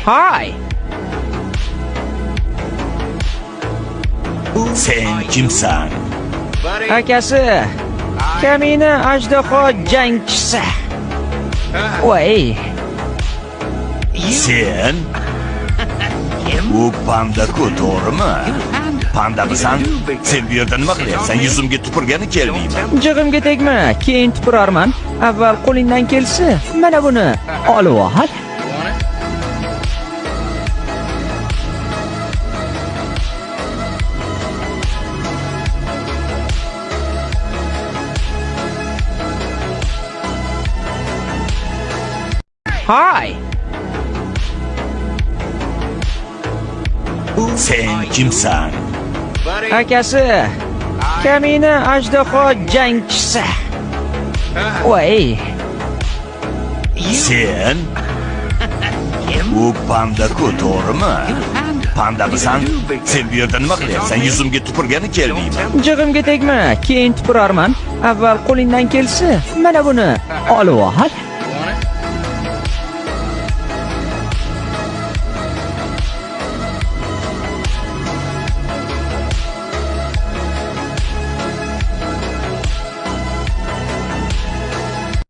Hay! Sen kimsan? Akasi, kamina ajdaho jangchisi. Voy, Sen? U panda-ku, to'g'rimi? Pandamisan? Sen bu yerda nima qilyapsan? Yuzimga tupurgani keldingmi? jig'imga tegma, keyin tupurarman. Avval qo'lingdan kelsa, mana buni olib ol. Hay! Sen kimsan? Akasi, kamina ajdaho jangchisi. Voy, Sen? U panda-ku, to'g'rimi? Pandamisan? Sen bu yerda nima qilyapsan? Yuzimga tupurgani keldingmi? jig'imga tegma, keyin tupurarman. Avval qo'lingdan kelsa, mana buni olib ol.